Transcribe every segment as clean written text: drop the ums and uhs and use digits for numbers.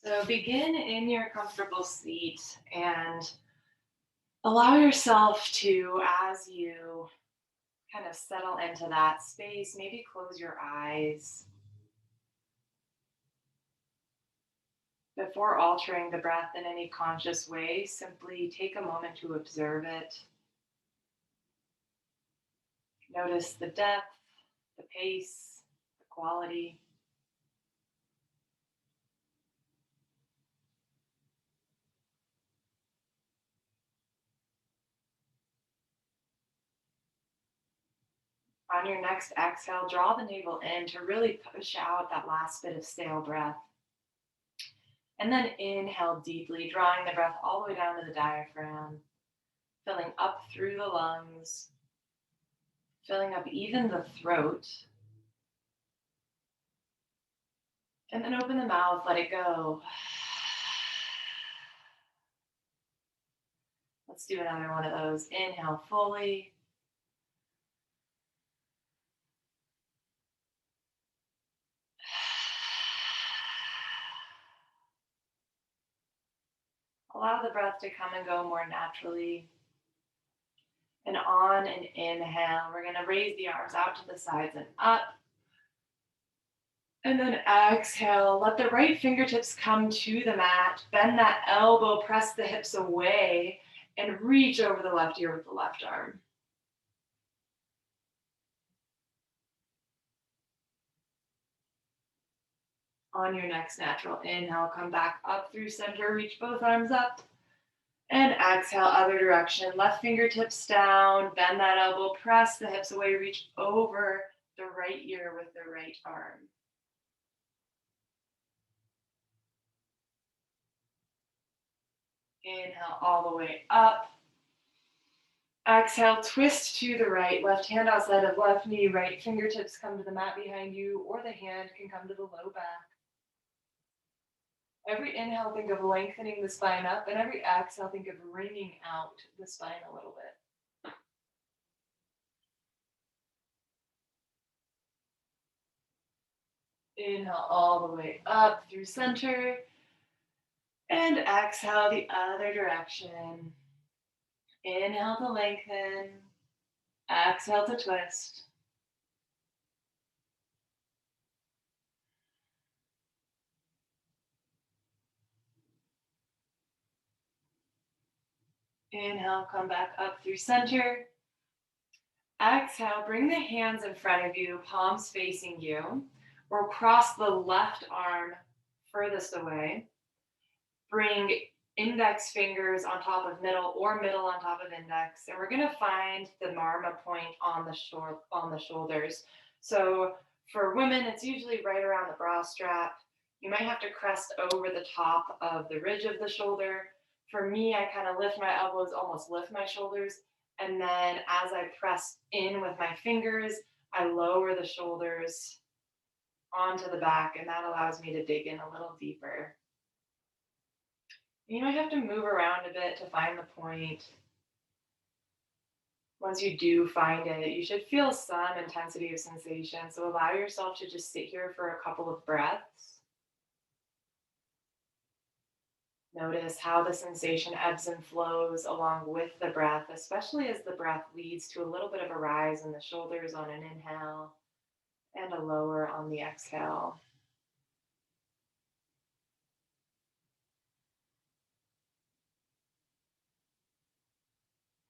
So begin in your comfortable seat and allow yourself to, as you kind of settle into that space, maybe close your eyes. Before altering the breath in any conscious way, simply take a moment to observe it. Notice the depth, the pace, the quality. On your next exhale, draw the navel in to really push out that last bit of stale breath. And then inhale deeply, drawing the breath all the way down to the diaphragm, filling up through the lungs, filling up even the throat. And then open the mouth, let it go. Let's do another one of those. Inhale fully. Allow the breath to come and go more naturally. And on an inhale, we're going to raise the arms out to the sides and up. And then exhale, let the right fingertips come to the mat. Bend that elbow, press the hips away, and reach over the left ear with the left arm. On your next natural inhale, come back up through center, reach both arms up. And exhale, other direction. Left fingertips down, bend that elbow, press the hips away, reach over the right ear with the right arm. Inhale all the way up. Exhale, twist to the right, left hand outside of left knee, right fingertips come to the mat behind you, or the hand can come to the low back. Every inhale, think of lengthening the spine up, and every exhale, think of wringing out the spine a little bit. Inhale all the way up through center, and exhale the other direction. Inhale to lengthen, exhale to twist. Inhale, come back up through center. Exhale, bring the hands in front of you, palms facing you, or cross the left arm furthest away. Bring index fingers on top of middle or middle on top of index. And we're going to find the marma point on the shoulders. So for women, it's usually right around the bra strap. You might have to crest over the top of the ridge of the shoulder. For me, I kind of lift my elbows, almost lift my shoulders. And then as I press in with my fingers, I lower the shoulders onto the back, and that allows me to dig in a little deeper. You might have to move around a bit to find the point. Once you do find it, you should feel some intensity of sensation. So allow yourself to just sit here for a couple of breaths. Notice how the sensation ebbs and flows along with the breath, especially as the breath leads to a little bit of a rise in the shoulders on an inhale and a lower on the exhale.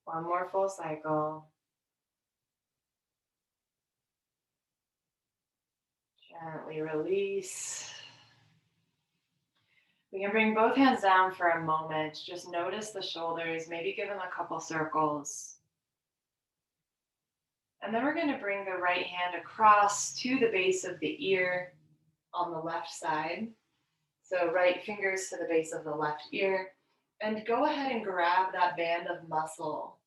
One more full cycle. Gently release. We can bring both hands down for a moment. Just notice the shoulders, maybe give them a couple circles. And then we're going to bring the right hand across to the base of the ear on the left side. So right fingers to the base of the left ear. And go ahead and grab that band of muscle.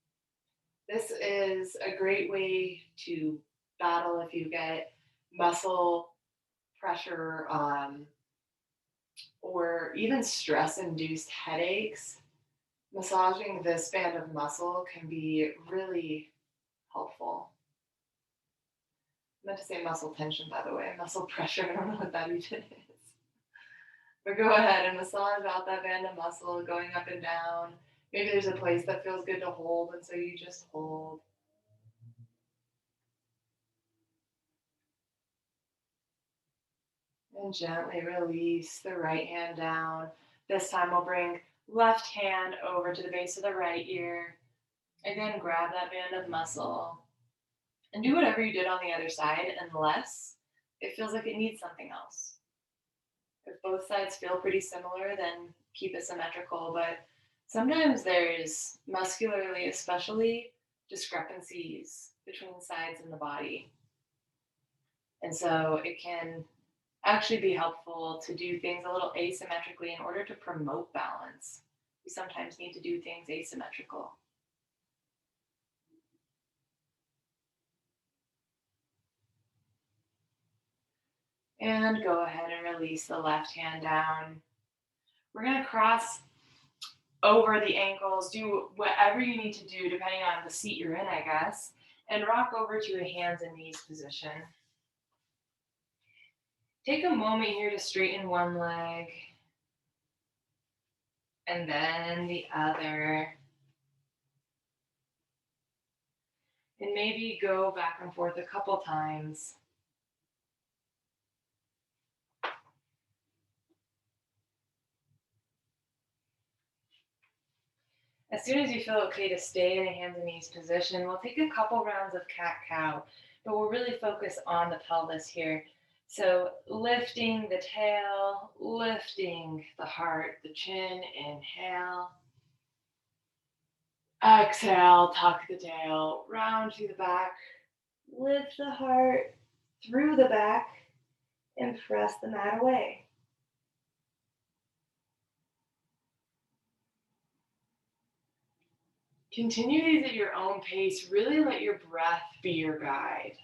This is a great way to battle if you get muscle pressure or even stress-induced headaches. Massaging this band of muscle can be really helpful. I meant to say muscle tension, by the way. Muscle pressure, I don't know what that even is. But go ahead and massage out that band of muscle going up and down. Maybe there's a place that feels good to hold, and so you just hold. And gently release the right hand down. This time we'll bring left hand over to the base of the right ear. Again, grab that band of muscle and do whatever you did on the other side unless it feels like it needs something else. If both sides feel pretty similar, then keep it symmetrical. But sometimes there's, muscularly especially, discrepancies between sides in the body. And so it can actually be helpful to do things a little asymmetrically in order to promote balance. We sometimes need to do things asymmetrical. And go ahead and release the left hand down. We're going to cross over the ankles, do whatever you need to do depending on the seat you're in, I guess, and rock over to a hands and knees position. Take a moment here to straighten one leg and then the other. And maybe go back and forth a couple times. As soon as you feel okay to stay in a hands and knees position, we'll take a couple rounds of cat-cow, but we'll really focus on the pelvis here. So lifting the tail, lifting the heart, the chin, inhale. Exhale, tuck the tail, round to the back, lift the heart through the back, and press the mat away. Continue these at your own pace. Really let your breath be your guide.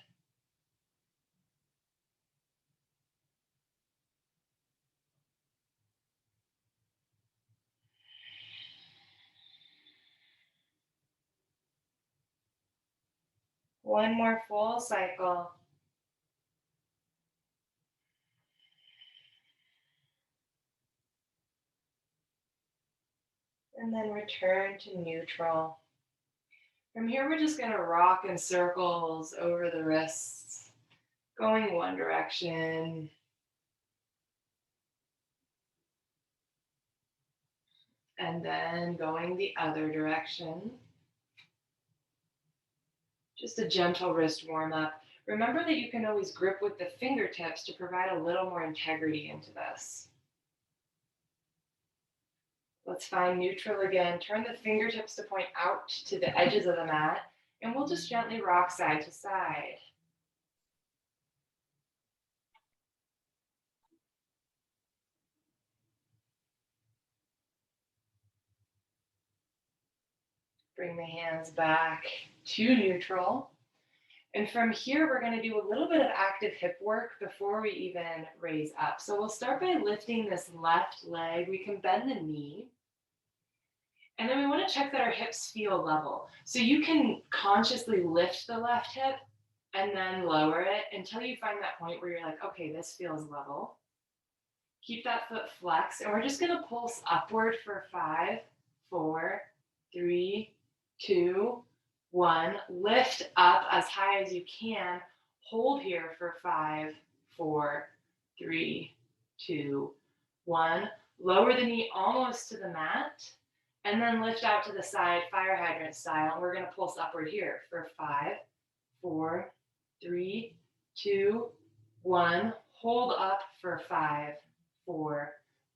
One more full cycle. And then return to neutral. From here, we're just going to rock in circles over the wrists, going one direction. And then going the other direction. Just a gentle wrist warm up. Remember that you can always grip with the fingertips to provide a little more integrity into this. Let's find neutral again. Turn the fingertips to point out to the edges of the mat, and we'll just gently rock side to side. Bring the hands back to neutral. And from here, we're going to do a little bit of active hip work before we even raise up. So we'll start by lifting this left leg. We can bend the knee. And then we want to check that our hips feel level. So you can consciously lift the left hip and then lower it until you find that point where you're like, okay, this feels level. Keep that foot flexed. And we're just going to pulse upward for 5, 4, 3, 2, 1. Lift up as high as you can. Hold here for 5, 4, 3, 2, 1. Lower the knee almost to the mat. And then lift out to the side, fire hydrant style. And we're going to pulse upward here for 5, 4, 3, 2, 1. Hold up for 5, 4,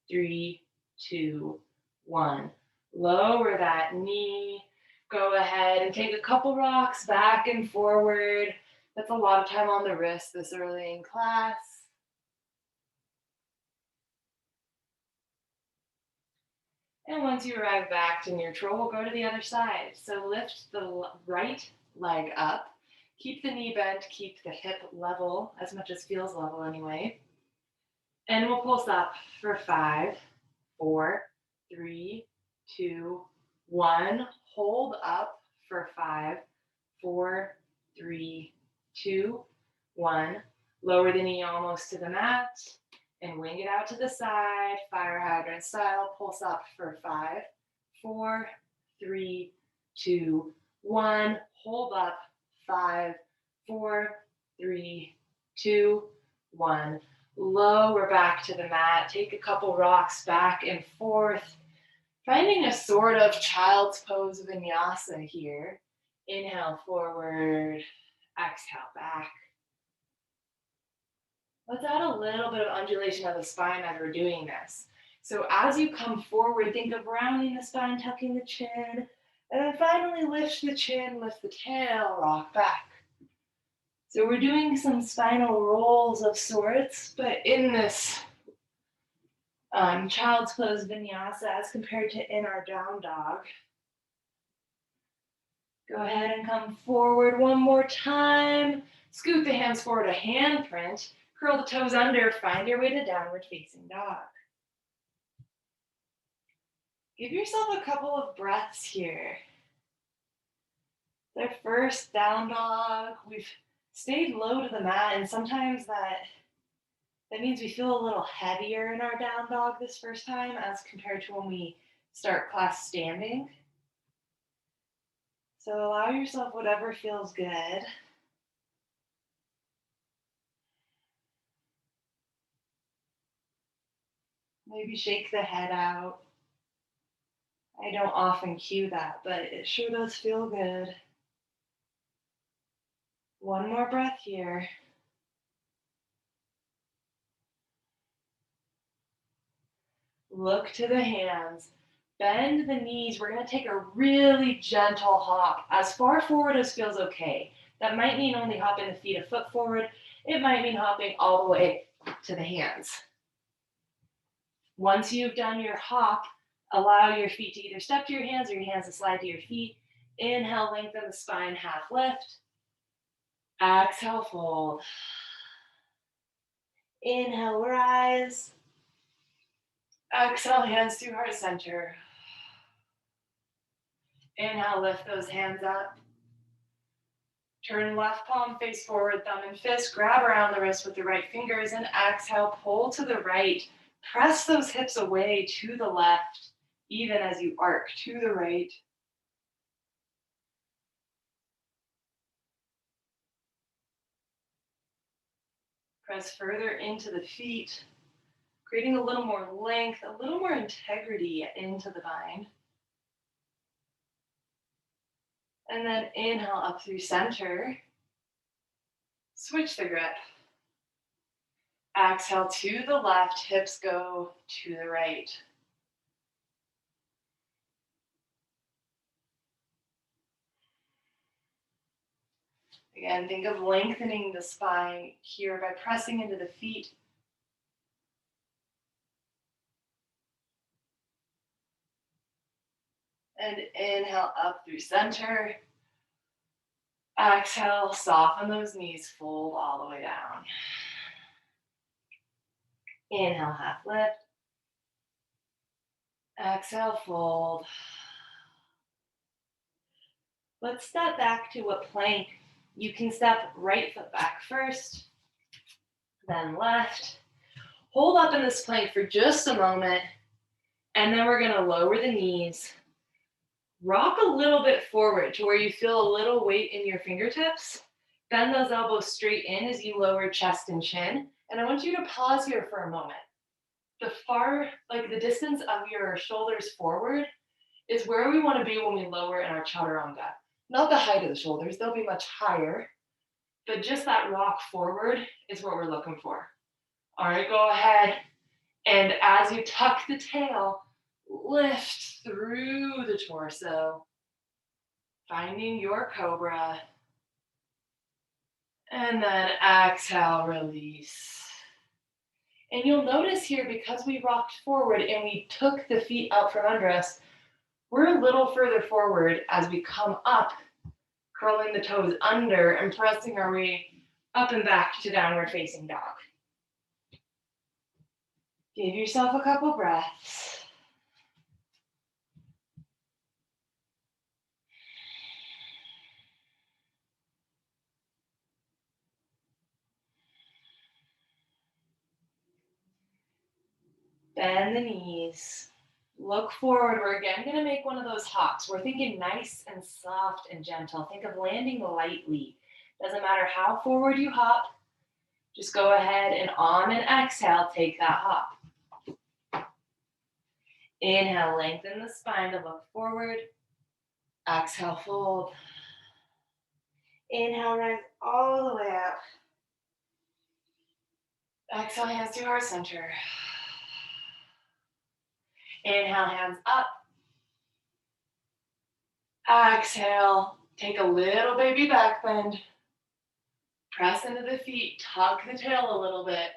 3, 2, 1. Lower that knee. Go ahead and take a couple rocks back and forward. That's a lot of time on the wrist this early in class. And once you arrive back to neutral, we'll go to the other side. So lift the right leg up. Keep the knee bent, keep the hip level, as much as feels level anyway. And we'll pulse up for 5, 4, 3, 2, 1. Hold up for 5, 4, 3, 2, 1. Lower the knee almost to the mat. And wing it out to the side, fire hydrant style. Pulse up for 5, 4, 3, 2, 1. Hold up. 5, 4, 3, 2, 1. Lower back to the mat. Take a couple rocks back and forth. Finding a sort of child's pose vinyasa here. Inhale forward. Exhale back. Let's add a little bit of undulation of the spine as we're doing this. So as you come forward, think of rounding the spine, tucking the chin, and then finally lift the chin, lift the tail, rock back. So we're doing some spinal rolls of sorts, but in this child's pose vinyasa as compared to in our down dog. Go ahead and come forward one more time. Scoot the hands forward, a hand print. Curl the toes under, find your way to downward facing dog. Give yourself a couple of breaths here. Their first down dog. We've stayed low to the mat, and sometimes that means we feel a little heavier in our down dog this first time as compared to when we start class standing. So allow yourself whatever feels good. Maybe shake the head out. I don't often cue that, but it sure does feel good. One more breath here. Look to the hands. Bend the knees. We're going to take a really gentle hop, as far forward as feels okay. That might mean only hopping the feet a foot forward. It might mean hopping all the way to the hands. Once you've done your hop, allow your feet to either step to your hands or your hands to slide to your feet. Inhale, lengthen the spine, half lift. Exhale, fold. Inhale, rise. Exhale, hands to heart center. Inhale, lift those hands up. Turn left palm face forward, thumb and fist. Grab around the wrist with the right fingers and exhale, pull to the right. Press those hips away to the left, even as you arc to the right. Press further into the feet, creating a little more length, a little more integrity into the bind. And then inhale up through center. Switch the grip. Exhale to the left, hips go to the right. Again, think of lengthening the spine here by pressing into the feet. And inhale up through center. Exhale, soften those knees, fold all the way down. Inhale, half lift. Exhale, fold. Let's step back to a plank. You can step right foot back first, then left. Hold up in this plank for just a moment, and then we're going to lower the knees. Rock a little bit forward to where you feel a little weight in your fingertips. Bend those elbows straight in as you lower chest and chin. And I want you to pause here for a moment. The distance of your shoulders forward is where we want to be when we lower in our chaturanga. Not the height of the shoulders, they'll be much higher, but just that rock forward is what we're looking for. All right, go ahead. And as you tuck the tail, lift through the torso, finding your cobra. And then exhale, release. And you'll notice here, because we rocked forward and we took the feet out from under us, we're a little further forward as we come up, curling the toes under and pressing our way up and back to downward facing dog. Give yourself a couple breaths. Bend the knees. Look forward. We're again going to make one of those hops. We're thinking nice and soft and gentle. Think of landing lightly. Doesn't matter how forward you hop. Just go ahead and on an exhale, take that hop. Inhale, lengthen the spine to look forward. Exhale, fold. Inhale, rise all the way up. Exhale, hands to heart center. Inhale, hands up. Exhale, take a little baby back bend. Press into the feet, tuck the tail a little bit.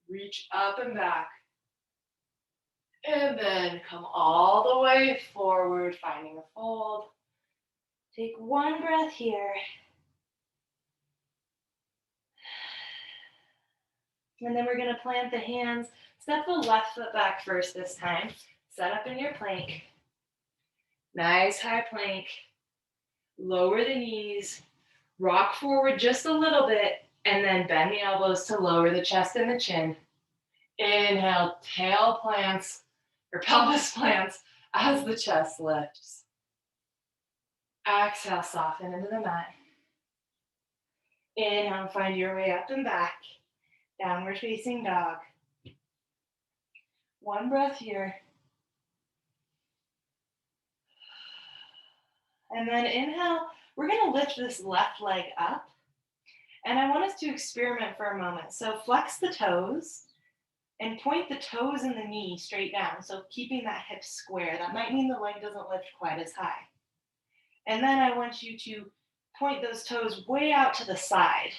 Reach up and back. And then come all the way forward, finding a fold. Take one breath here. And then we're going to plant the hands. Step the left foot back first this time. Set up in your plank. Nice high plank. Lower the knees. Rock forward just a little bit. And then bend the elbows to lower the chest and the chin. Inhale, tail plants or pelvis plants as the chest lifts. Exhale, soften into the mat. Inhale, find your way up and back. Downward facing dog. One breath here. And then inhale, we're going to lift this left leg up. And I want us to experiment for a moment. So flex the toes and point the toes and the knee straight down. So keeping that hip square. That might mean the leg doesn't lift quite as high. And then I want you to point those toes way out to the side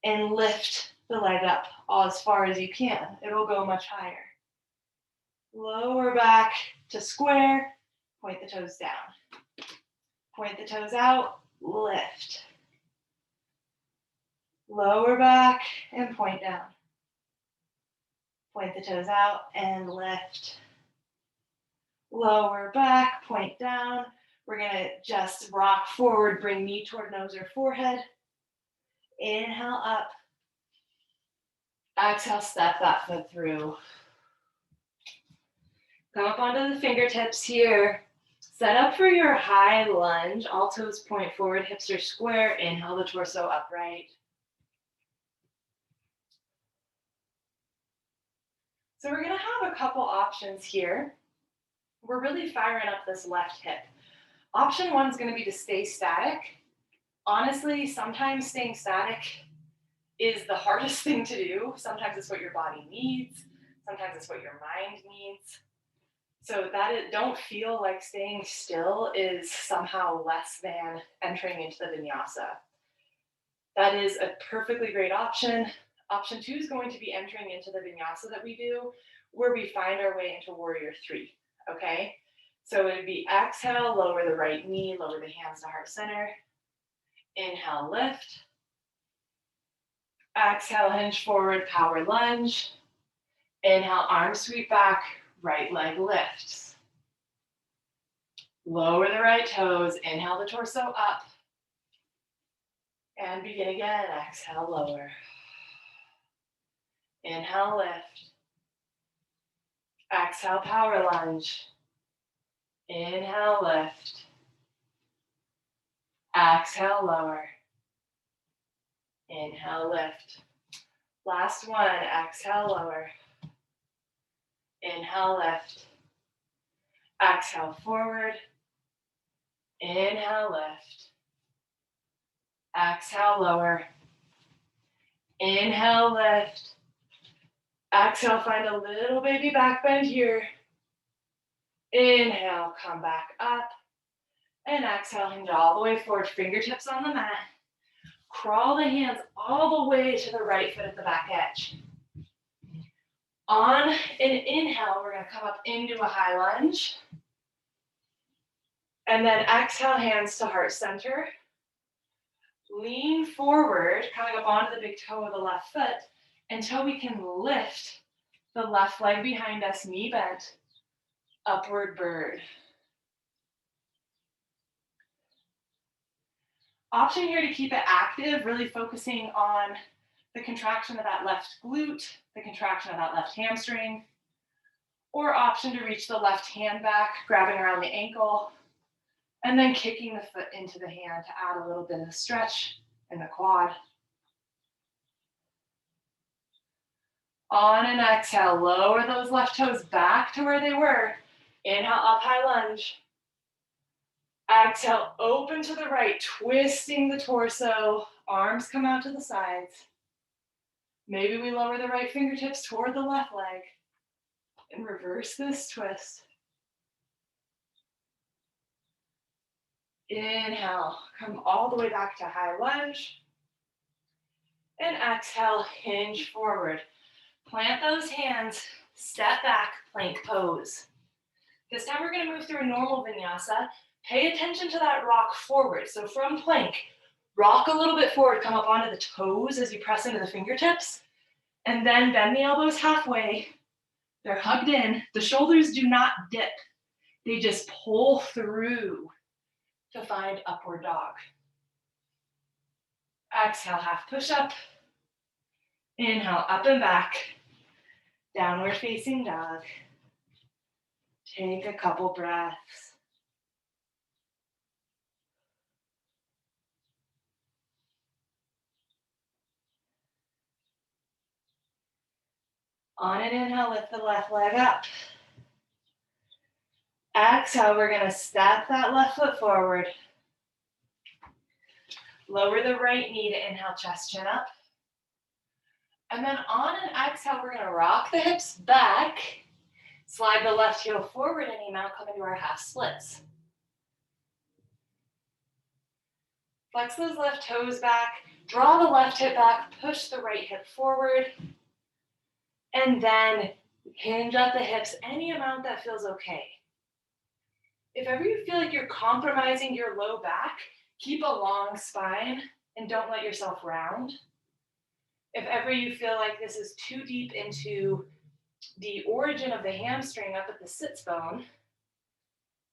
and lift the leg up all as far as you can. It'll go much higher. Lower back to square, point the toes down. Point the toes out, lift. Lower back and point down. Point the toes out and lift. Lower back, point down. We're going to just rock forward, bring knee toward nose or forehead. Inhale up. Exhale, step that foot through. Come up onto the fingertips here. Set up for your high lunge. All toes point forward, hips are square. Inhale the torso upright. So we're going to have a couple options here. We're really firing up this left hip. Option one is going to be to stay static. Honestly, sometimes staying static is the hardest thing to do. Sometimes it's what your body needs. Sometimes it's what your mind needs. So don't feel like staying still is somehow less than entering into the vinyasa. That is a perfectly great option. Option two is going to be entering into the vinyasa that we do, where we find our way into warrior three, okay? So it would be exhale, lower the right knee, lower the hands to heart center. Inhale, lift. Exhale, hinge forward, power lunge. Inhale, arms sweep back, right leg lifts. Lower the right toes, inhale the torso up. And begin again, exhale, lower. Inhale, lift. Exhale, power lunge. Inhale, lift. Exhale, lower. Inhale, lift. Last one, exhale, lower. Inhale, lift. Exhale, forward. Inhale, lift. Exhale, lower. Inhale, lift. Exhale, find a little baby back bend here. Inhale, come back up. And exhale, hinge all the way forward, fingertips on the mat. Crawl the hands all the way to the right foot at the back edge. On an inhale, we're going to come up into a high lunge. And then exhale, hands to heart center. Lean forward, coming up onto the big toe of the left foot until we can lift the left leg behind us, knee bent, upward bird. Option here to keep it active, really focusing on the contraction of that left glute, the contraction of that left hamstring. Or option to reach the left hand back, grabbing around the ankle, and then kicking the foot into the hand to add a little bit of stretch in the quad. On an exhale, lower those left toes back to where they were. Inhale, up high lunge. Exhale, open to the right, twisting the torso. Arms come out to the sides. Maybe we lower the right fingertips toward the left leg and reverse this twist. Inhale, come all the way back to high lunge. And exhale, hinge forward. Plant those hands, step back, plank pose. This time we're going to move through a normal vinyasa. Pay attention to that rock forward. So from plank, rock a little bit forward, come up onto the toes as you press into the fingertips, and then bend the elbows halfway. They're hugged in. The shoulders do not dip. They just pull through to find upward dog. Exhale, half push up. Inhale, up and back. Downward facing dog. Take a couple breaths. On an inhale, lift the left leg up. Exhale, we're going to step that left foot forward. Lower the right knee to inhale, chest, chin up. And then on an exhale, we're going to rock the hips back. Slide the left heel forward any amount, come into our half splits. Flex those left toes back. Draw the left hip back, push the right hip forward. And then hinge at the hips any amount that feels okay. If ever you feel like you're compromising your low back, keep a long spine and don't let yourself round. If ever you feel like this is too deep into the origin of the hamstring up at the sits bone,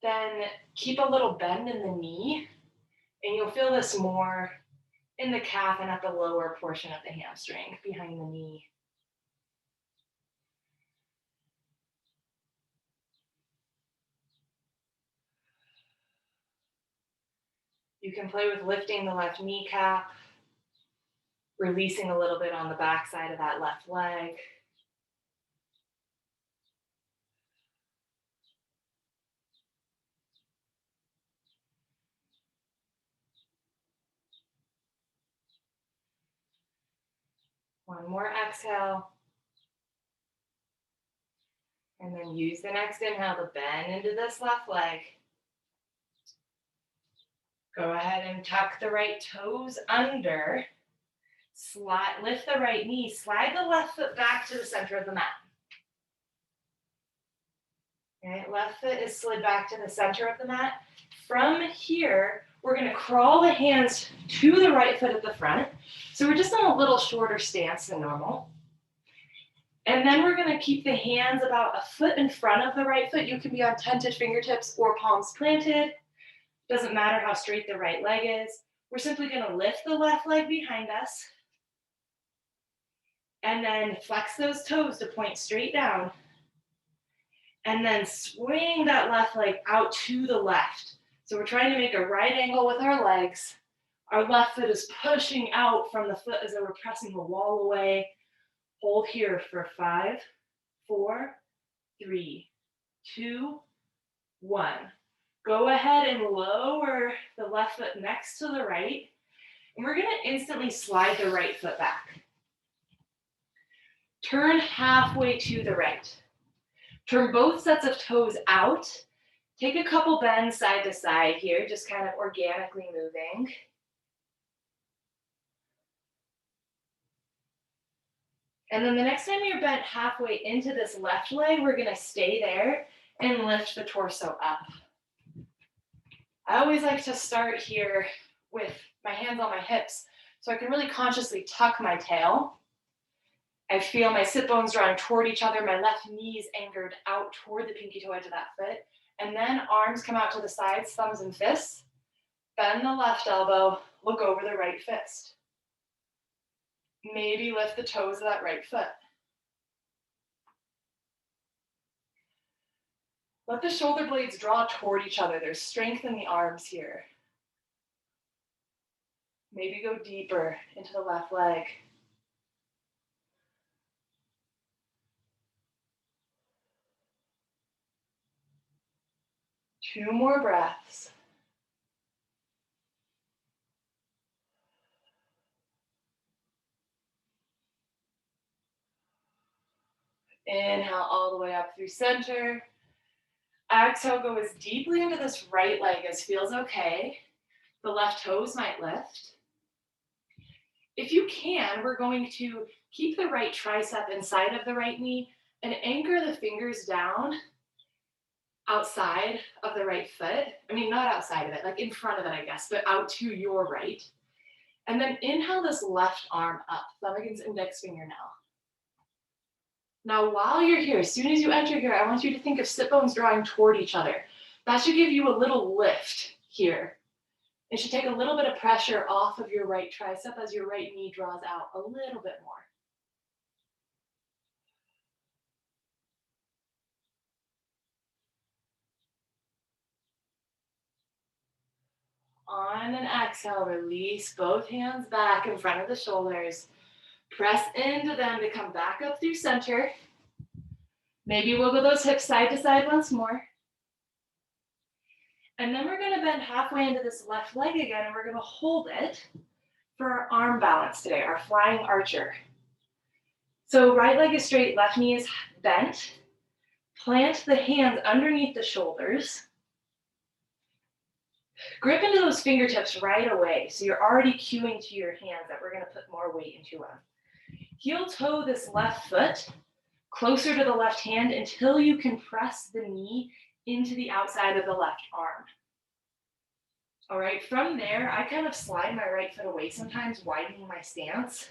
then keep a little bend in the knee, and you'll feel this more in the calf and at the lower portion of the hamstring behind the knee. You can play with lifting the left kneecap, releasing a little bit on the back side of that left leg. One more exhale. And then use the next inhale to bend into this left leg. Go ahead and tuck the right toes under. Slide, lift the right knee. Slide the left foot back to the center of the mat. Okay, left foot is slid back to the center of the mat. From here, we're going to crawl the hands to the right foot at the front. So we're just on a little shorter stance than normal. And then we're going to keep the hands about a foot in front of the right foot. You can be on tented fingertips or palms planted. Doesn't matter how straight the right leg is. We're simply going to lift the left leg behind us. And then flex those toes to point straight down. And then swing that left leg out to the left. So we're trying to make a right angle with our legs. Our left foot is pushing out from the foot as though we're pressing the wall away. Hold here for 5, 4, 3, 2, 1. Go ahead and lower the left foot next to the right. And we're going to instantly slide the right foot back. Turn halfway to the right. Turn both sets of toes out. Take a couple bends side to side here, just kind of organically moving. And then the next time you're bent halfway into this left leg, we're going to stay there and lift the torso up. I always like to start here with my hands on my hips so I can really consciously tuck my tail. I feel my sit bones drawing toward each other, my left knee is anchored out toward the pinky toe edge of that foot. And then arms come out to the sides, thumbs and fists. Bend the left elbow, look over the right fist. Maybe lift the toes of that right foot. Let the shoulder blades draw toward each other. There's strength in the arms here. Maybe go deeper into the left leg. Two more breaths. Inhale all the way up through center. Exhale, go as deeply into this right leg as feels okay. The left toes might lift. If you can, we're going to keep the right tricep inside of the right knee and anchor the fingers down outside of the right foot. I mean, not outside of it, like in front of it, I guess, but out to your right. And then inhale this left arm up, thumb against index fingernail. Now, while you're here, as soon as you enter here, I want you to think of sit bones drawing toward each other. That should give you a little lift here. It should take a little bit of pressure off of your right tricep as your right knee draws out a little bit more. On an exhale, release both hands back in front of the shoulders. Press into them to come back up through center. Maybe wiggle those hips side to side once more. And then we're gonna bend halfway into this left leg again, and we're gonna hold it for our arm balance today, our flying archer. So right leg is straight, left knee is bent. Plant the hands underneath the shoulders. Grip into those fingertips right away. So you're already cueing to your hands that we're gonna put more weight into them. Heel toe this left foot closer to the left hand until you can press the knee into the outside of the left arm. All right, from there, I kind of slide my right foot away sometimes, widening my stance.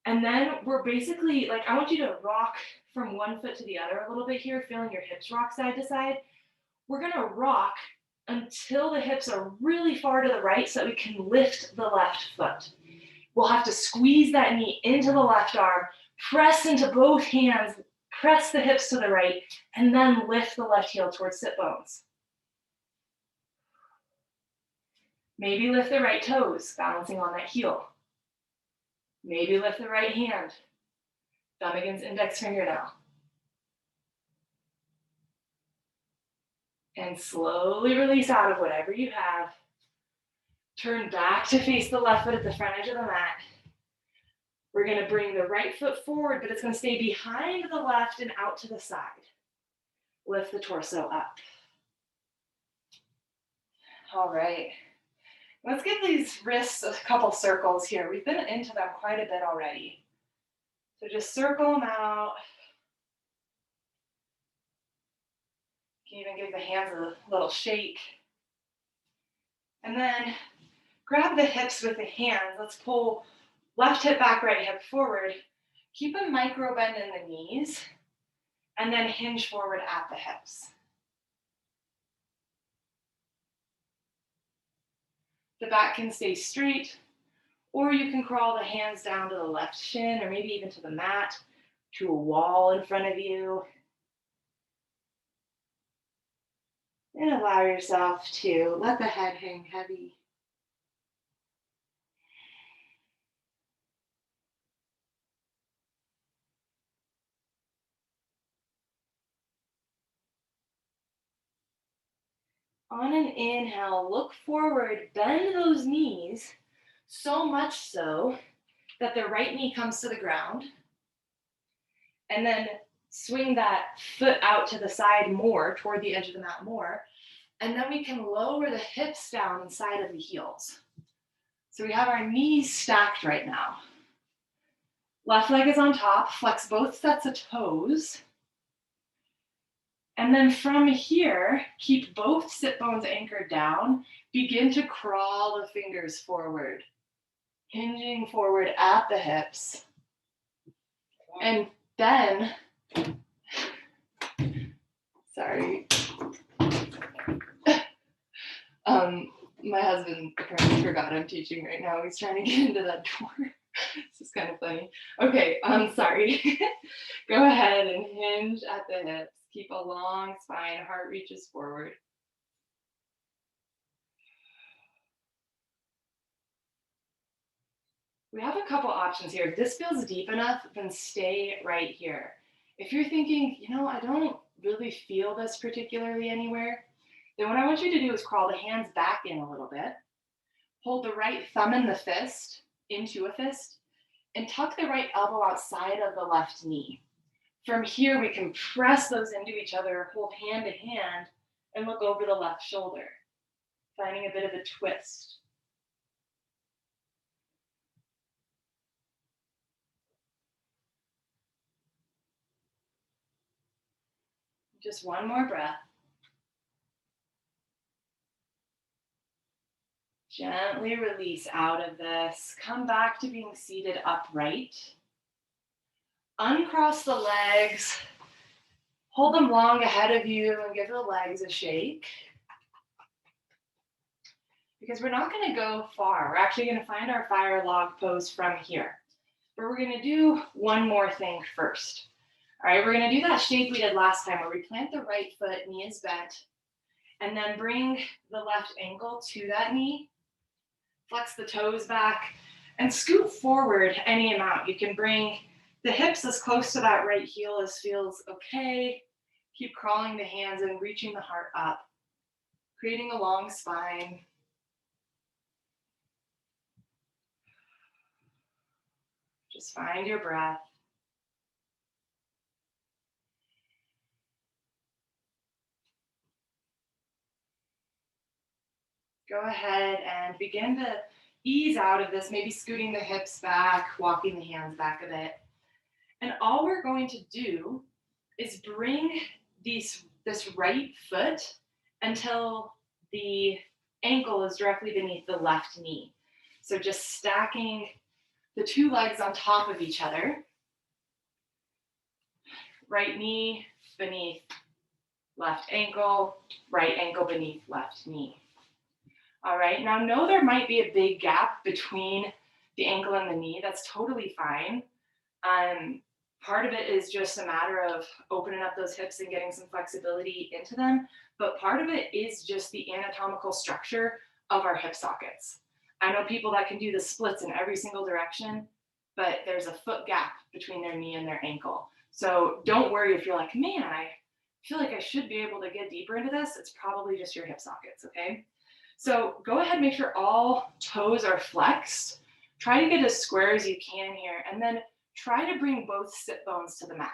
And then we're basically, like, I want you to rock from one foot to the other a little bit here, feeling your hips rock side to side. We're gonna rock until the hips are really far to the right so that we can lift the left foot. We'll have to squeeze that knee into the left arm, press into both hands, press the hips to the right, and then lift the left heel towards sit bones. Maybe lift the right toes, balancing on that heel. Maybe lift the right hand, thumb against index fingernail. And slowly release out of whatever you have. Turn back to face the left foot at the front edge of the mat. We're gonna bring the right foot forward, but it's gonna stay behind the left and out to the side. Lift the torso up. All right. Let's give these wrists a couple circles here. We've been into them quite a bit already. So just circle them out. You can even give the hands a little shake. And then grab the hips with the hands. Let's pull left hip back, right hip forward. Keep a micro bend in the knees. And then hinge forward at the hips. The back can stay straight, or you can crawl the hands down to the left shin, or maybe even to the mat, to a wall in front of you. And allow yourself to let the head hang heavy. On an inhale, look forward, bend those knees so much so that the right knee comes to the ground. And then swing that foot out to the side more, toward the edge of the mat more. And then we can lower the hips down inside of the heels. So we have our knees stacked right now. Left leg is on top, flex both sets of toes. And then from here, keep both sit bones anchored down. Begin to crawl the fingers forward, hinging forward at the hips. And then, sorry. My husband apparently forgot I'm teaching right now. He's trying to get into that door. This is kind of funny. Okay, I'm sorry. Go ahead and hinge at the hips. Keep a long spine, heart reaches forward. We have a couple options here. If this feels deep enough, then stay right here. If you're thinking, I don't really feel this particularly anywhere, then what I want you to do is crawl the hands back in a little bit. Hold the right thumb in the fist into a fist and tuck the right elbow outside of the left knee. From here, we can press those into each other, hold hand to hand, and look over the left shoulder, finding a bit of a twist. Just one more breath. Gently release out of this. Come back to being seated upright. Uncross the legs. Hold them long ahead of you and give the legs a shake. Because we're not going to go far. We're actually going to find our fire log pose from here. But we're going to do one more thing first. All right, we're going to do that shape we did last time where we plant the right foot, knee is bent, and then bring the left ankle to that knee. Flex the toes back and scoot forward any amount. You can bring the hips as close to that right heel as feels okay. Keep crawling the hands and reaching the heart up, creating a long spine. Just find your breath. Go ahead and begin to ease out of this, maybe scooting the hips back, walking the hands back a bit. And all we're going to do is bring this right foot until the ankle is directly beneath the left knee. So just stacking the two legs on top of each other. Right knee beneath left ankle, right ankle beneath left knee. All right, now know there might be a big gap between the ankle and the knee. That's totally fine. Part of it is just a matter of opening up those hips and getting some flexibility into them. But part of it is just the anatomical structure of our hip sockets. I know people that can do the splits in every single direction, but there's a foot gap between their knee and their ankle. So don't worry if you're like, man, I feel like I should be able to get deeper into this. It's probably just your hip sockets, okay? So go ahead, make sure all toes are flexed. Try to get as square as you can here, and then try to bring both sit bones to the mat.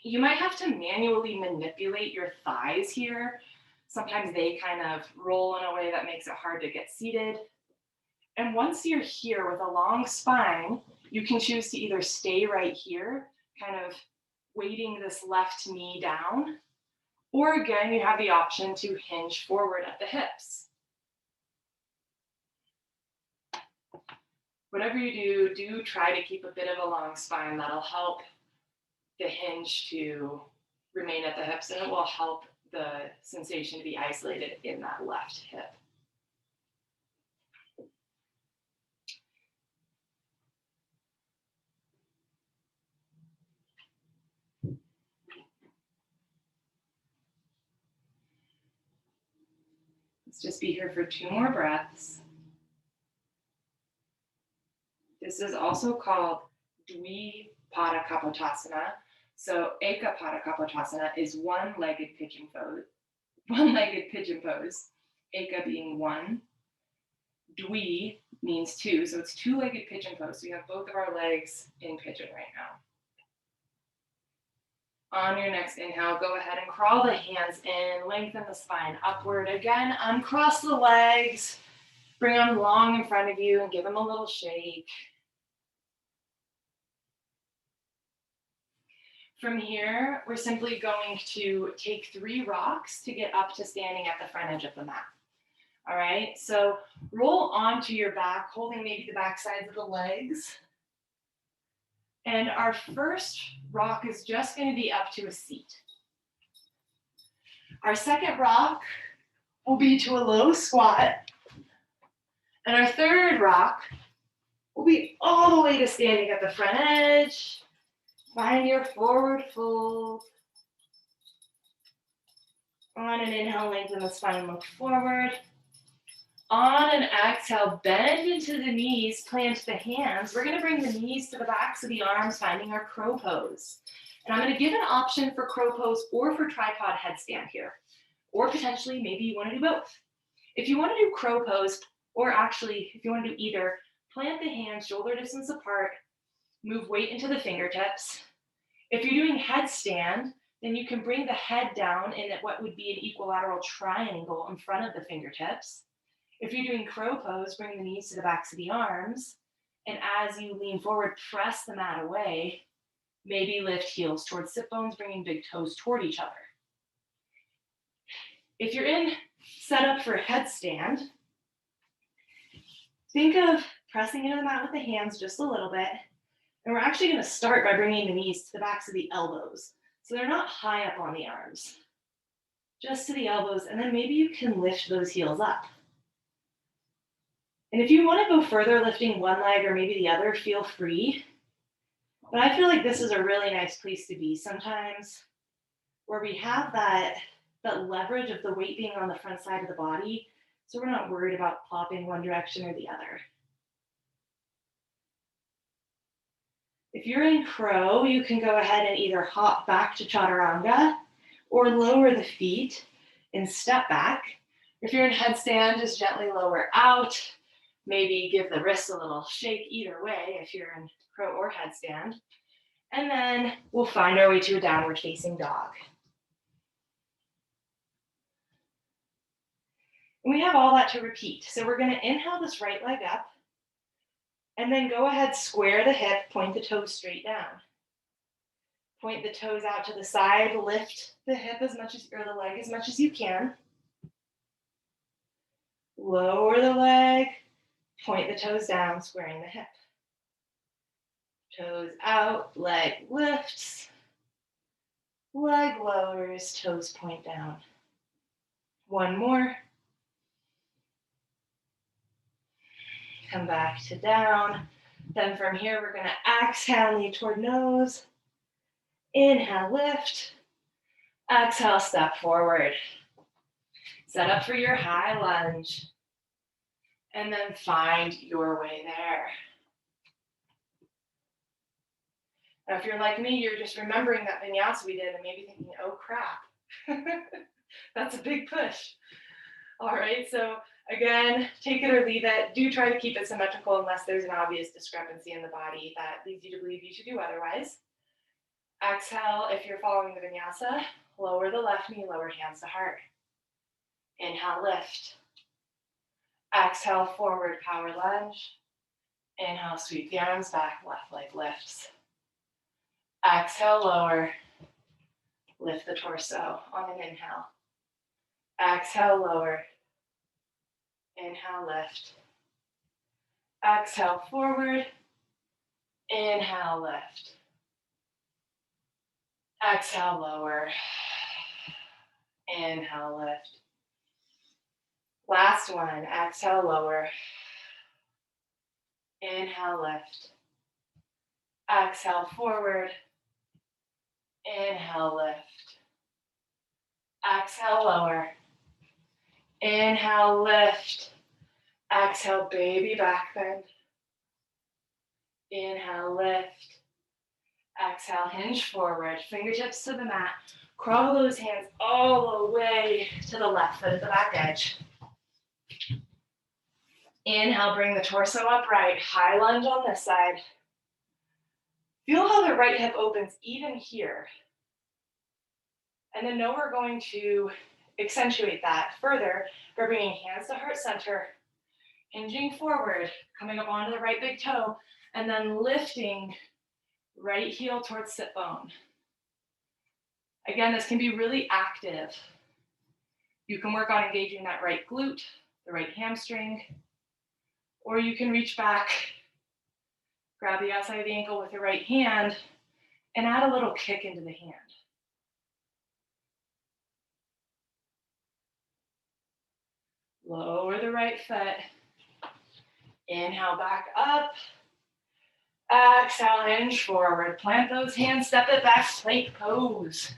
You might have to manually manipulate your thighs here. Sometimes they kind of roll in a way that makes it hard to get seated. And once you're here with a long spine, you can choose to either stay right here, kind of weighting this left knee down, or again, you have the option to hinge forward at the hips. Whatever you do try to keep a bit of a long spine. That'll help the hinge to remain at the hips, and it will help the sensation to be isolated in that left hip. Let's just be here for 2 more breaths. This is also called Dvipada Kapotasana. So Ekapada Kapotasana is one-legged pigeon pose. Eka being one. Dvi means two, so it's two-legged pigeon pose. So we have both of our legs in pigeon right now. On your next inhale, go ahead and crawl the hands in, lengthen the spine upward. Again, uncross the legs, bring them long in front of you and give them a little shake. From here, we're simply going to take 3 rocks to get up to standing at the front edge of the mat. All right, so roll onto your back, holding maybe the back sides of the legs. And our first rock is just going to be up to a seat. Our second rock will be to a low squat. And our third rock We'll be all the way to standing at the front edge. Find your forward fold. On an inhale, lengthen the spine, look forward. On an exhale, bend into the knees, plant the hands. We're going to bring the knees to the backs of the arms, finding our crow pose. And I'm going to give an option for crow pose or for tripod headstand here. Or potentially, maybe you want to do both. If you want to do crow pose, or actually, if you want to do either, plant the hands shoulder distance apart, move weight into the fingertips. If you're doing headstand, then you can bring the head down in what would be an equilateral triangle in front of the fingertips. If you're doing crow pose, bring the knees to the backs of the arms, and as you lean forward, press the mat away. Maybe lift heels towards sit bones, bringing big toes toward each other. If you're in setup for headstand, think of pressing into the mat with the hands just a little bit. And we're actually going to start by bringing the knees to the backs of the elbows. So they're not high up on the arms, just to the elbows. And then maybe you can lift those heels up. And if you want to go further, lifting one leg or maybe the other, feel free. But I feel like this is a really nice place to be sometimes, where we have that leverage of the weight being on the front side of the body, so we're not worried about plopping one direction or the other. If you're in crow, you can go ahead and either hop back to chaturanga or lower the feet and step back. If you're in headstand, just gently lower out. Maybe give the wrists a little shake either way if you're in crow or headstand. And then we'll find our way to a downward facing dog. And we have all that to repeat. So we're going to inhale this right leg up. And then go ahead, square the hip, point the toes straight down. Point the toes out to the side, lift the hip as much as, or the leg as much as you can. Lower the leg, point the toes down, squaring the hip. Toes out, leg lifts, leg lowers, toes point down. One more. Come back to down. Then from here, we're going to exhale, knee toward nose. Inhale, lift. Exhale, step forward. Set up for your high lunge. And then find your way there. Now, if you're like me, you're just remembering that vinyasa we did and maybe thinking, oh crap, that's a big push. All right, so again, take it or leave it. Do try to keep it symmetrical unless there's an obvious discrepancy in the body that leads you to believe you should do otherwise. Exhale, if you're following the vinyasa, lower the left knee, lower hands to heart. Inhale, lift. Exhale, forward power lunge. Inhale, sweep the arms back, left leg lifts. Exhale, lower. Lift the torso on an inhale. Exhale, lower. Inhale, lift. Exhale, forward. Inhale, lift. Exhale, lower. Inhale, lift. Last one. Exhale, lower. Inhale, lift. Exhale, forward. Inhale, lift. Exhale, lower. Inhale, lift. Exhale, baby back bend. Inhale, lift. Exhale, hinge forward. Fingertips to the mat. Crawl those hands all the way to the left foot at the back edge. Inhale, bring the torso upright. High lunge on this side. Feel how the right hip opens even here. And then know we're going to accentuate that further by bringing hands to heart center, hinging forward, coming up onto the right big toe, and then lifting right heel towards sit bone. Again, this can be really active. You can work on engaging that right glute, the right hamstring, or you can reach back, grab the outside of the ankle with the right hand, and add a little kick into the hand. Lower the right foot. Inhale back up. Exhale, hinge forward. Plant those hands, step it back, plank pose.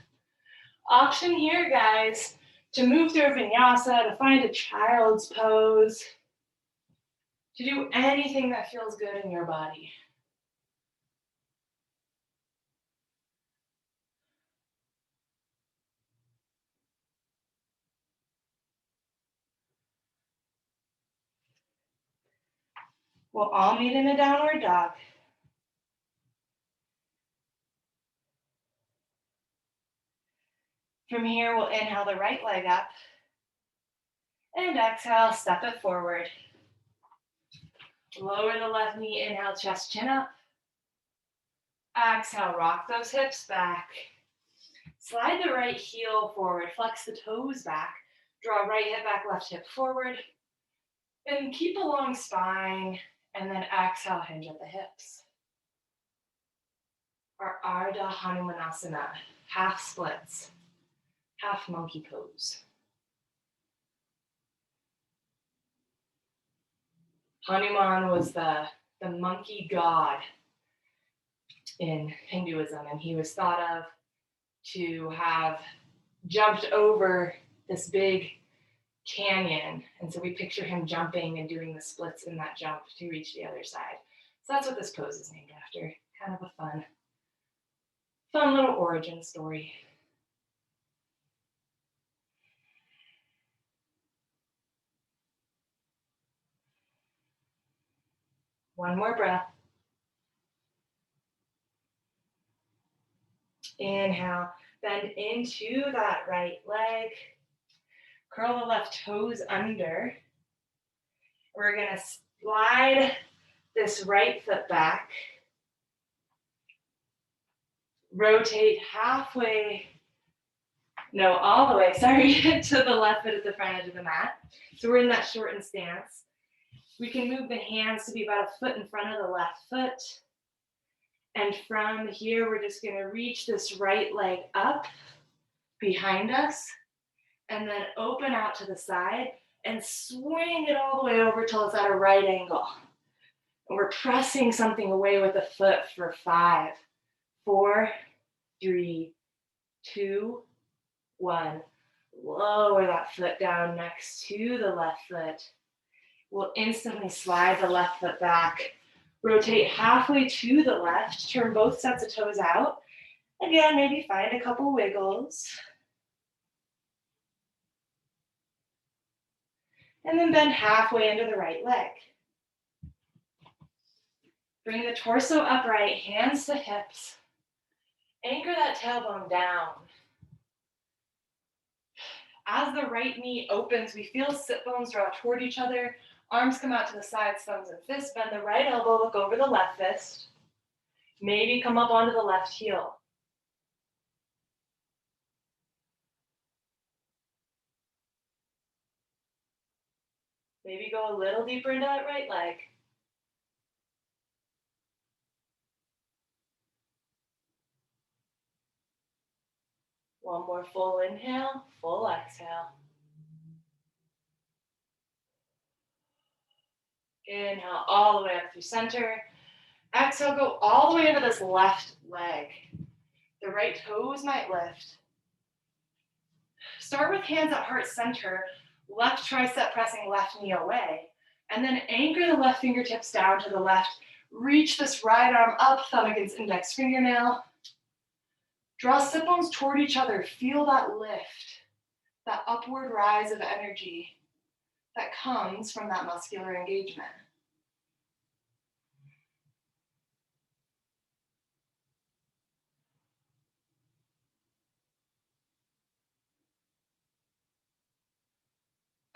Option here, guys, to move through vinyasa, to find a child's pose, to do anything that feels good in your body. We'll all meet in a downward dog. From here, we'll inhale the right leg up. And exhale, step it forward. Lower the left knee, inhale, chest, chin up. Exhale, rock those hips back. Slide the right heel forward, flex the toes back. Draw right hip back, left hip forward. And keep a long spine, and then exhale, hinge at the hips. Our Ardha Hanumanasana, half splits, half monkey pose. Hanuman was the monkey god in Hinduism, and he was thought of to have jumped over this big canyon, and so we picture him jumping and doing the splits in that jump to reach the other side. So that's what this pose is named after. Kind of a fun little origin story. One more breath. Inhale, bend into that right leg. Curl the left toes under. We're gonna slide this right foot back. Rotate all the way, to the left foot at the front edge of the mat. So we're in that shortened stance. We can move the hands to be about a foot in front of the left foot. And from here, we're just gonna reach this right leg up behind us and then open out to the side and swing it all the way over till it's at a right angle. And we're pressing something away with the foot for 5, 4, 3, 2, 1. Lower that foot down next to the left foot. We'll instantly slide the left foot back. Rotate halfway to the left. Turn both sets of toes out. Again, maybe find a couple wiggles. And then bend halfway into the right leg. Bring the torso upright, hands to hips. Anchor that tailbone down. As the right knee opens, we feel sit bones draw toward each other. Arms come out to the sides, thumbs and fists. Bend the right elbow, look over the left fist. Maybe come up onto the left heel. Maybe go a little deeper into that right leg. One more full inhale, full exhale. Inhale all the way up through center. Exhale, go all the way into this left leg. The right toes might lift. Start with hands at heart center, left tricep pressing left knee away, and then anchor the left fingertips down to the left. Reach this right arm up, thumb against index fingernail. Draw sit bones toward each other. Feel that lift, that upward rise of energy that comes from that muscular engagement.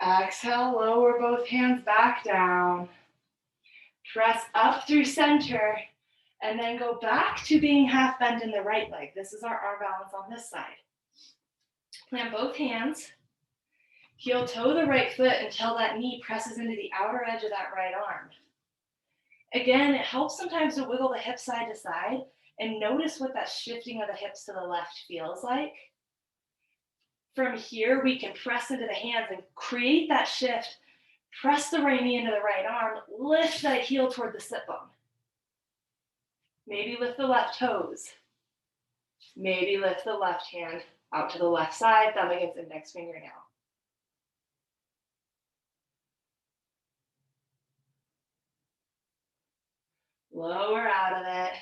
Exhale, lower both hands back down. Press up through center, and then go back to being half bent in the right leg. This is our arm balance on this side. Plant both hands. Heel toe the right foot until that knee presses into the outer edge of that right arm. Again, it helps sometimes to wiggle the hips side to side and notice what that shifting of the hips to the left feels like. From here, we can press into the hands and create that shift. Press the right knee into the right arm. Lift that heel toward the sit bone. Maybe lift the left toes. Maybe lift the left hand out to the left side, thumb against index fingernail. Lower out of it.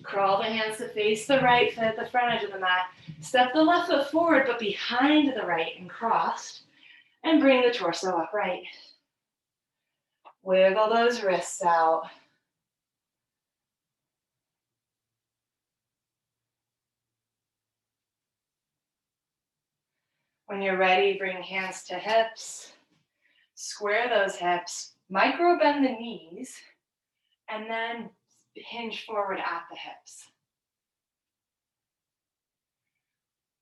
Crawl the hands to face the right foot at the front edge of the mat. Step the left foot forward, but behind the right and crossed. And bring the torso upright. Wiggle those wrists out. When you're ready, bring hands to hips. Square those hips. Micro bend the knees. And then hinge forward at the hips.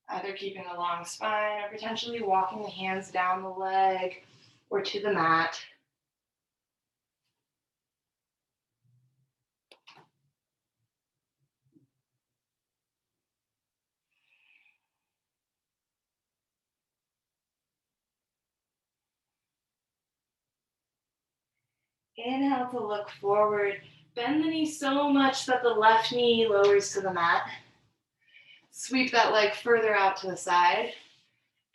Either keeping a long spine or potentially walking the hands down the leg or to the mat. Inhale to look forward. Bend the knee so much that the left knee lowers to the mat. Sweep that leg further out to the side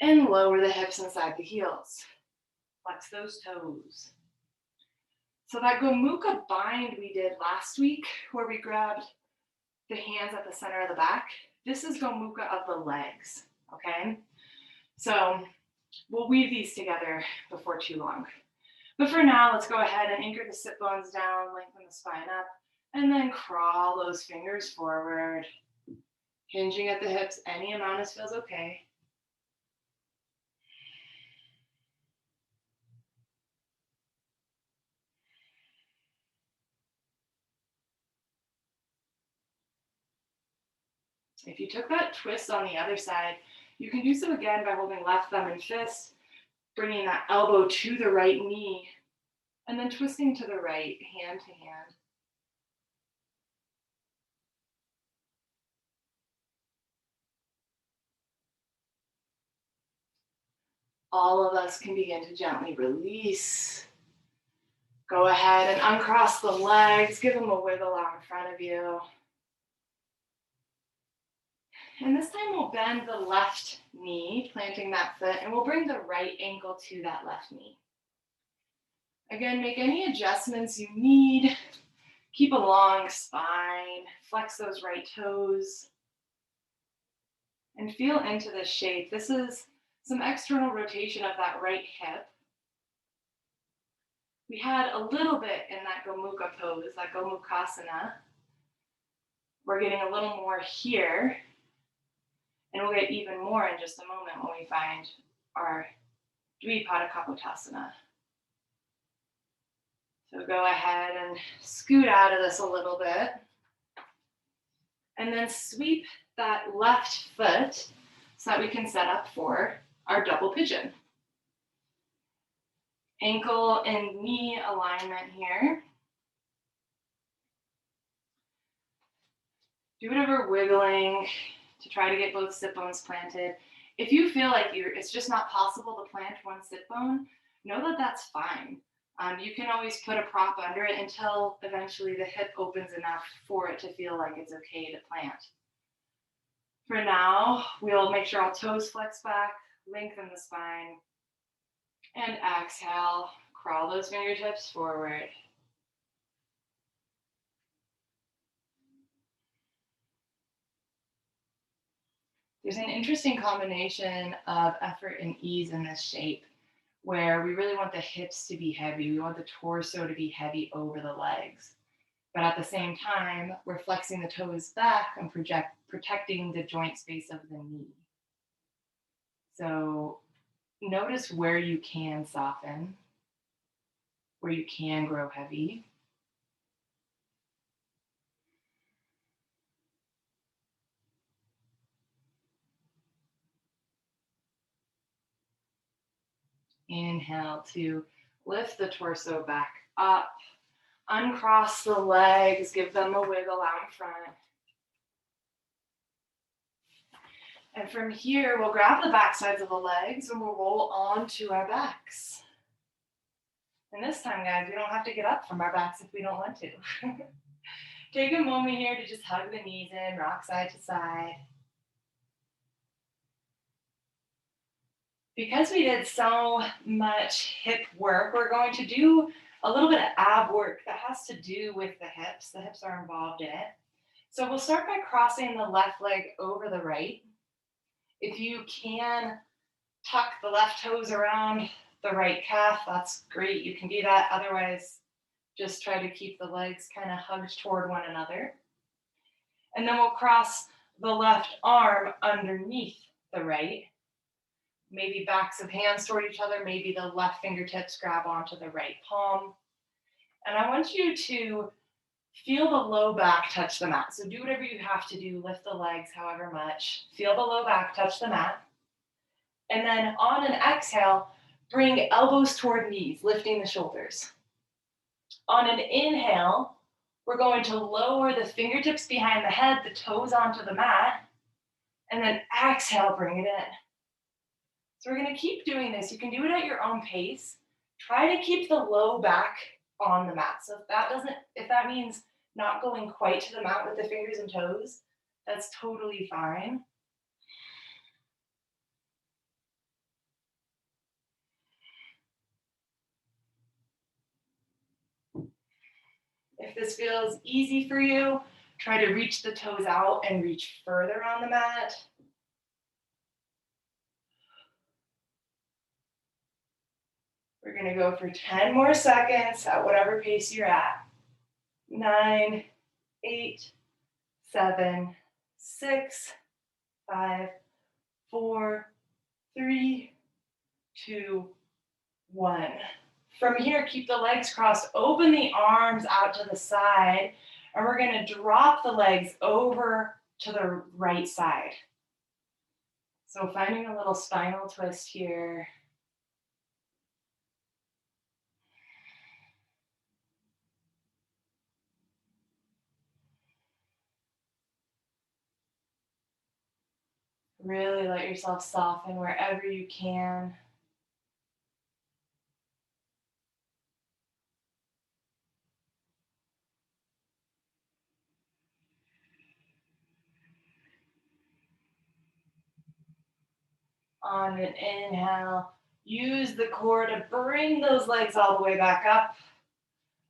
and lower the hips inside the heels. Flex those toes. So that Gomukhya bind we did last week, where we grabbed the hands at the center of the back, this is Gomukhya of the legs, okay? So we'll weave these together before too long. But for now, let's go ahead and anchor the sit bones down, lengthen the spine up, and then crawl those fingers forward. Hinging at the hips, any amount as feels okay. If you took that twist on the other side, you can do so again by holding left thumb and fist, bringing that elbow to the right knee, and then twisting to the right, hand to hand. All of us can begin to gently release. Go ahead and uncross the legs, give them a wiggle out in front of you. And this time we'll bend the left knee, planting that foot, and we'll bring the right ankle to that left knee. Again, make any adjustments you need. Keep a long spine, flex those right toes, and feel into this shape. This is some external rotation of that right hip. We had a little bit in that Gomukhya pose, that Gomukhasana. We're getting a little more here, and we'll get even more in just a moment when we find our Dvipada Kapotasana. So go ahead and scoot out of this a little bit. And then sweep that left foot so that we can set up for our double pigeon. Ankle and knee alignment here. Do whatever wiggling to try to get both sit bones planted. If you feel like it's just not possible to plant one sit bone, know that that's fine. You can always put a prop under it until eventually the hip opens enough for it to feel like it's okay to plant. For now, we'll make sure our toes flex back, lengthen the spine, and exhale, crawl those fingertips forward. There's an interesting combination of effort and ease in this shape, where we really want the hips to be heavy. We want the torso to be heavy over the legs. But at the same time, we're flexing the toes back and protecting the joint space of the knee. So notice where you can soften, where you can grow heavy. Inhale to lift the torso back up. Uncross the legs, give them a wiggle out in front. And from here, we'll grab the back sides of the legs and we'll roll onto our backs. And this time, guys, we don't have to get up from our backs if we don't want to. Take a moment here to just hug the knees in, rock side to side. Because we did so much hip work, we're going to do a little bit of ab work that has to do with the hips. The hips are involved in it. So we'll start by crossing the left leg over the right. If you can tuck the left toes around the right calf, that's great. You can do that. Otherwise, just try to keep the legs kind of hugged toward one another. And then we'll cross the left arm underneath the right. Maybe backs of hands toward each other. Maybe the left fingertips grab onto the right palm. And I want you to feel the low back touch the mat. So do whatever you have to do. Lift the legs however much. Feel the low back touch the mat. And then on an exhale, bring elbows toward knees, lifting the shoulders. On an inhale, we're going to lower the fingertips behind the head, the toes onto the mat, and then exhale, bring it in. So we're going to keep doing this. You can do it at your own pace. Try to keep the low back on the mat. So if that means not going quite to the mat with the fingers and toes, that's totally fine. If this feels easy for you, try to reach the toes out and reach further on the mat. We're going to go for 10 more seconds at whatever pace you're at. 9, 8, 7, 6, 5, 4, 3, 2, 1. From here, keep the legs crossed. Open the arms out to the side. And we're going to drop the legs over to the right side. So finding a little spinal twist here. Really let yourself soften wherever you can. On an inhale, use the core to bring those legs all the way back up.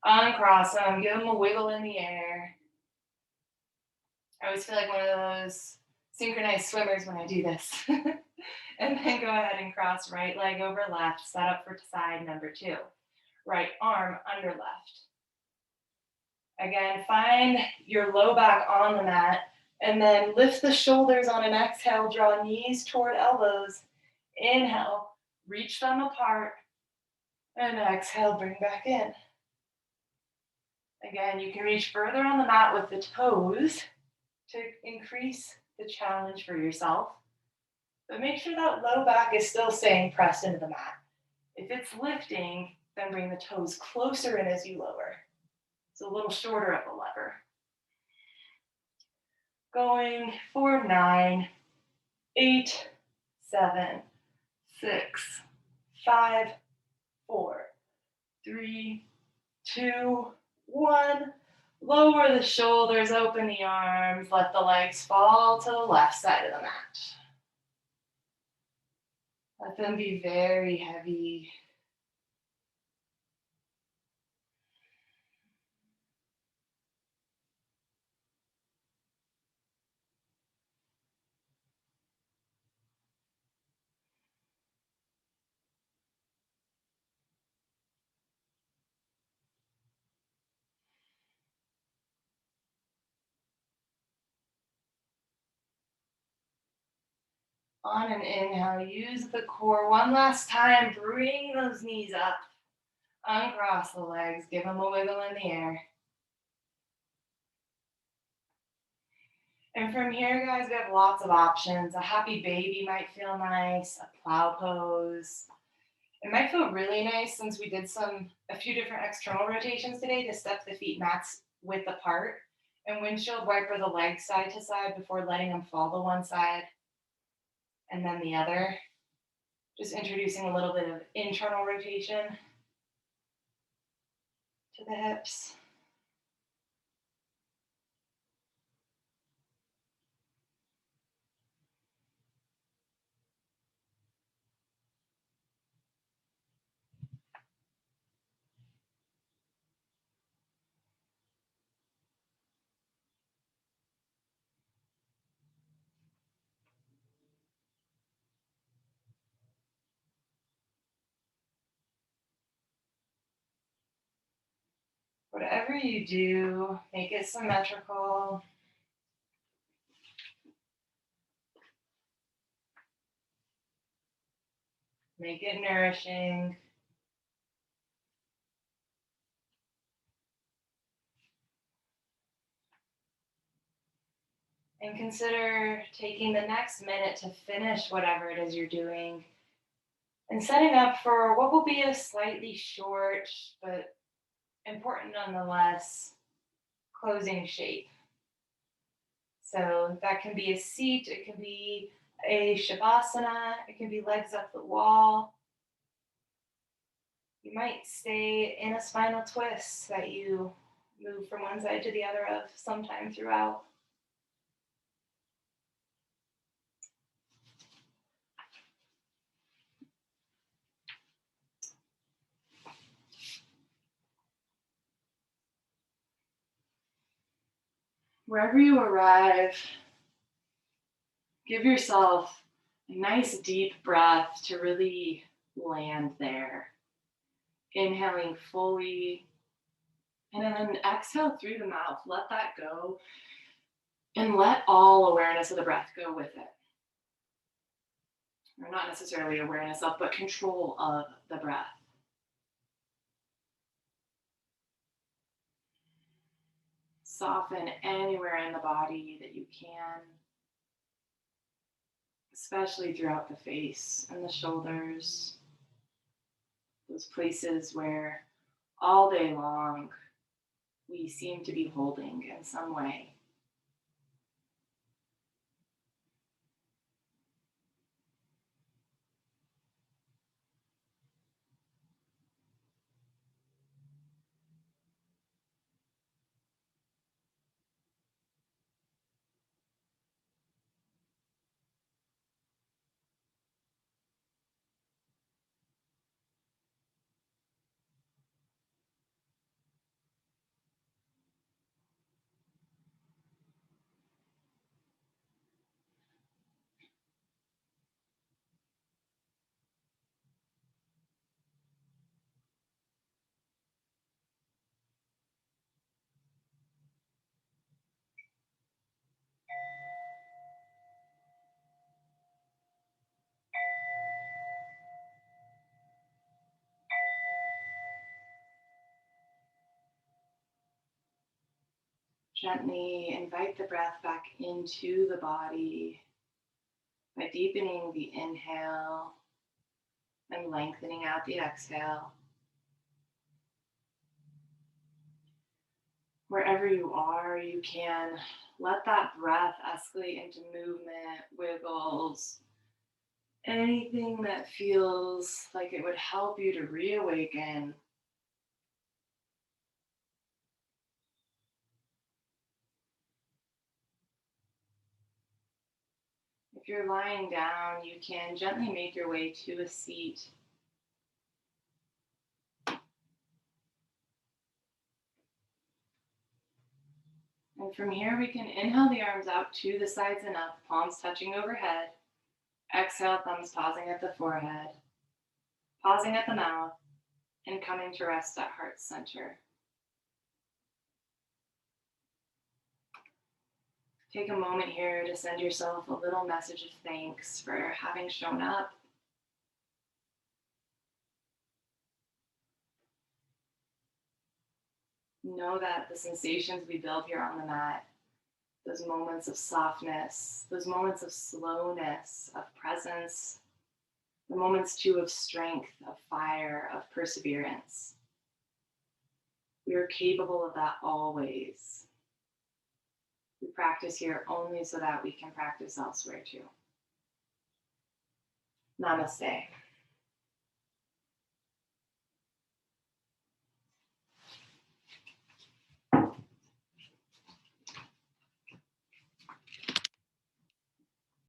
Uncross them, give them a wiggle in the air. I always feel like one of those synchronized swimmers when I do this. And then go ahead and cross right leg over left, set up for side number 2. Right arm under left. Again, find your low back on the mat, and then lift the shoulders on an exhale, draw knees toward elbows. Inhale, reach them apart, and exhale, bring back in. Again, you can reach further on the mat with the toes to increase the challenge for yourself, but make sure that low back is still staying pressed into the mat. If it's lifting, then bring the toes closer in as you lower. It's a little shorter of a lever. Going for 9, 8, 7, 6, 5, 4, 3, 2, 1. Lower the shoulders, open the arms, let the legs fall to the left side of the mat. Let them be very heavy. On an inhale, use the core one last time. Bring those knees up. Uncross the legs. Give them a wiggle in the air. And from here, guys, we have lots of options. A happy baby might feel nice. A plow pose. It might feel really nice since we did a few different external rotations today to step the feet mats width apart. And windshield wiper the legs side to side before letting them fall to one side and then the other. Just introducing a little bit of internal rotation to the hips. Whatever you do, make it symmetrical. Make it nourishing. And consider taking the next minute to finish whatever it is you're doing and setting up for what will be a slightly short but important nonetheless closing shape. So that can be a seat, it can be a shavasana, it can be legs up the wall. You might stay in a spinal twist that you move from one side to the other of sometime throughout. Wherever you arrive, give yourself a nice deep breath to really land there. Inhaling fully, and then exhale through the mouth. Let that go, and let all awareness of the breath go with it. Or not necessarily awareness of, but control of the breath. Soften anywhere in the body that you can, especially throughout the face and the shoulders, those places where all day long we seem to be holding in some way. Gently invite the breath back into the body by deepening the inhale and lengthening out the exhale. Wherever you are, you can let that breath escalate into movement, wiggles, anything that feels like it would help you to reawaken. If you're lying down, you can gently make your way to a seat. And from here, we can inhale the arms out to the sides and up, palms touching overhead. Exhale, thumbs pausing at the forehead, pausing at the mouth, and coming to rest at heart center. Take a moment here to send yourself a little message of thanks for having shown up. Know that the sensations we build here on the mat, those moments of softness, those moments of slowness, of presence, the moments too of strength, of fire, of perseverance. We are capable of that always. We practice here only so that we can practice elsewhere too. Namaste.